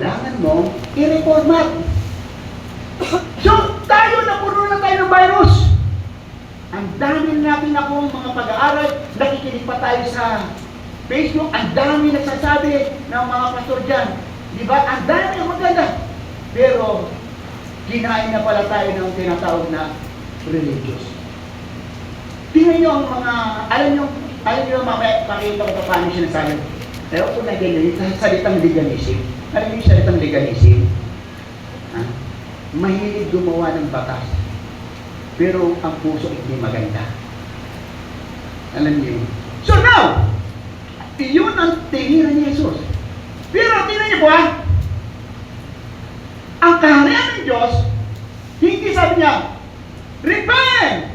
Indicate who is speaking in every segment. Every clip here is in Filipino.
Speaker 1: kailangan mong i-reformat. So, tayo napuno na tayo ng virus. Ang dami natin akong mga pag-aaral, nakikinig pa tayo sa Facebook, ang dami nagsasabi ng mga pastor dyan. Diba? Ang dami ang maganda. Pero, kinain na pala tayo ng tinatawag na religious. Tingnan nyo ang mga, alam nyo mamaya, pakita ko paano siya nasabi. Pero kung nag-ganyan, salitang legalism. Alam nyo yung salitang legalism? Ha? Mahilig gumawa ng batas. Pero ang puso hindi maganda. Alam niyo yun? So now, iyon ang tingiran ni Jesus. Pero tingnan niyo po ang kaharian ng Diyos, hindi sabi niya, repent!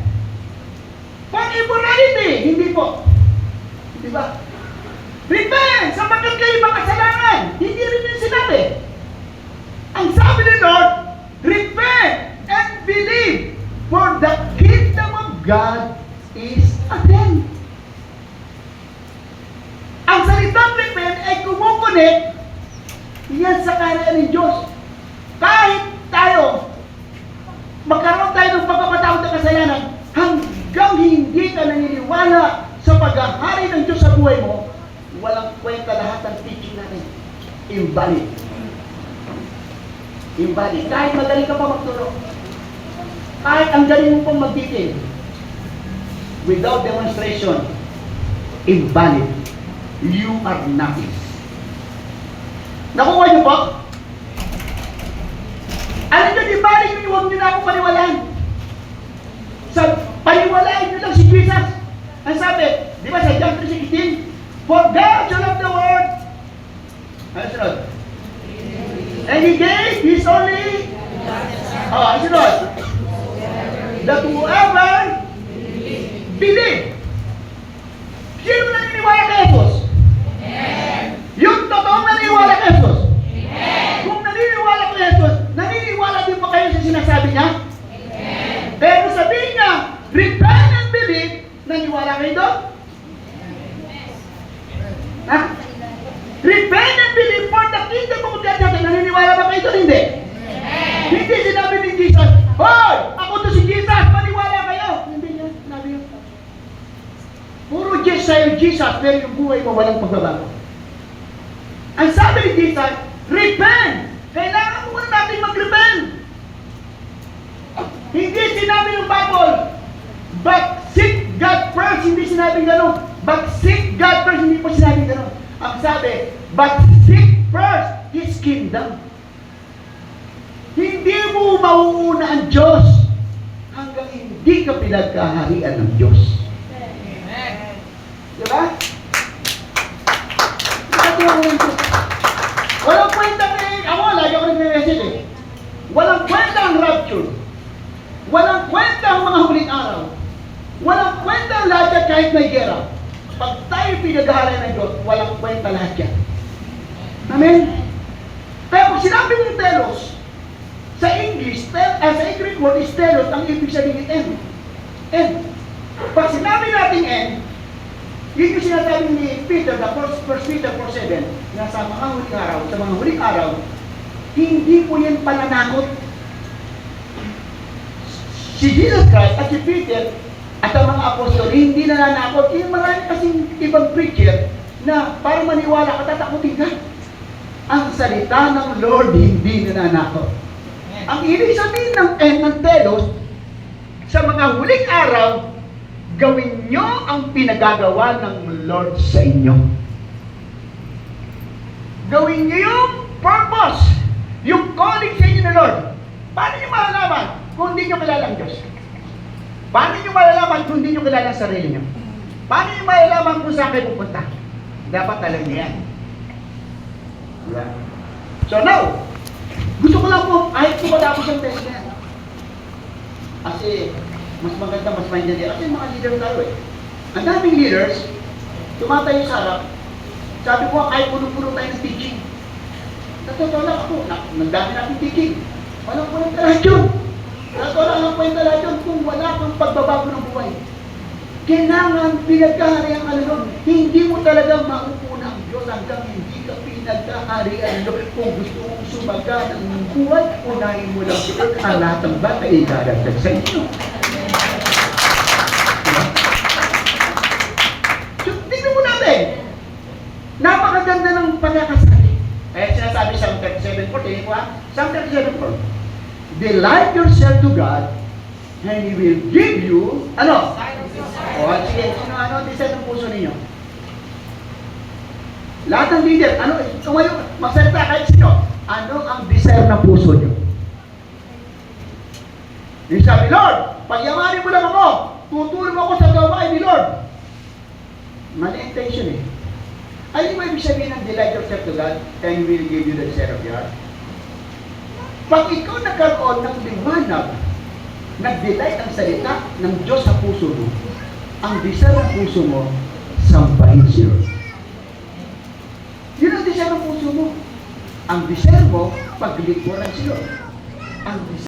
Speaker 1: For immorality! Hindi po. Di ba? Repent! Sapagkat kayo makasalanan! Hindi rin yung sinabi. Ang sabi ni Lord, repent and believe, for the kingdom of God is at hand. Ang salitang repent ay kumukunik yan sa kaharian ng Diyos. Kahit tayo, magkaroon tayo ng pagpapatawad ng kasalanan, hanggang hindi ka naniniwala sa paghahari ng Diyos sa buhay mo, walang kwenta lahat ng teaching natin. Invalid. Invalid. Kahit magaling ka pa magturo, kahit ang galing mo pang mag-detail, without demonstration, invalid. You are nothing. Nakuha niyo po? Alam niyo, di balik niyo, huwag niyo na akong paniwalaan. Paniwalaan niyo lang si Jesus. Ang sabi, di ba sa John 3:16, for God so loved the world. Ano sunod? And He gave His only, ano sunod? That whoever believe. Sino naniniwala kay Jesus? Yung totoong naniniwala kay Jesus. Kung naniniwala kay Jesus, naniniwala din pa kayo sa sinasabi niya? Pero sabihin niya, repent and believe, naniniwala kayo doon? Ha? Repent and believe for the kingdom of God. Naniniwala ba kayo doon? Hindi. Hindi sinabi ni Jesus, hoy, ako to si Jesus, maniwala kayo. Hindi niya sinabi yun. Puro yes sa'yo, Jesus, pero yung buhay mo walang pagbabago. Ang sabi ni Jesus, repent! Kailangan mo muna natin mag-repent. Hindi sinabi ng Bible, but seek God first. Hindi sinabi gano'n. But seek God first. Hindi po sinabi gano'n. Ang sabi, but seek first His kingdom. Hindi mo mauuna ang Diyos hanggang hindi ka pinagkaharian ng Diyos. Amen. Diba? Walang kwenta ako, lagi ako nag-message eh. Walang kwenta ang rapture. Walang kwenta ang mga huling araw. Walang kwenta ang lahat yan kahit may gera. Pag tayo pinaghahalay ng Diyos, walang kwenta lahat yan. Amen? Kaya pag sinabi mong telos, sa English, sa Greek word is telos, ang ibig sabihin end. End. Pag sinabi natin end, yun yung sinasabi ni Peter, the first Peter 4:7, na sa mga huling araw, hindi po yan pananakot. Si Jesus Christ at si Peter at ang mga apostol, hindi nananakot. Yung marami kasing ibang preacher na para maniwala ka, tatakutin ka. Ang salita ng Lord hindi nananakot. Ang ibig sabihin ng end ng telos, sa mga huling araw, gawin nyo ang pinagagawa ng Lord sa inyo. Gawin nyo yung purpose, yung calling sa inyo ng Lord. Paano nyo malalaman kung hindi nyo kilala ang Diyos? Paano nyo malalaman kung hindi nyo kilala ang sarili nyo? Paano nyo malalaman kung saan kayo pupunta? Dapat alam nyo yan. Yeah. So now, gusto ko lang po, kahit ko matapos ang test na yan. Kasi, mas maganda, mas maintindihan. Kasi mga leader tayo eh. Ang daming leaders, tumatayo sa harap, sabi ko, kahit puno-puno tayo ng teaching. Totoo lang ako, nagdami natin teaching. Walang kwenta lahat yun. Walang kwenta lahat yun kung wala kang pagbabago ng buhay. Kailangan pinagkaharian ka na nun. Hindi mo talaga mauuna ang Diyos hanggang hindi ka pinagkaharian. pinagkakarian lo. Kung gusto mong sumaga ng buhay, unahin mo lang sila. Ang lahat ng bata ay idaragdag sa inyo. So, tingnan mo natin. Napakaganda ng pagkakasabi. Kaya sinasabi sa 37:4, ko ha? Psalm 37:4. Delight yourself to God, and He will give you, ano? O, sige, ano desire ng puso ninyo? Lahat ng leader, ano, tumayo, magsalita kahit sino. Ano ang desire ng puso nyo? Yung sabi, Lord, pagyamanin mo lang ako, tutulong ako sa gawain ni Lord. Mali intention eh. Ay, mo ibig sabihin ng delight yourself to God, and He will give you the desire of your heart. Pag ikaw nagkaroon ng liwanag, nag-delight ang salita ng Diyos sa puso mo, ang desire ng puso mo, sampahin si Lord. Yun ang desire ng puso mo. Ang desire mo, paglingkuran si Lord. Ang desire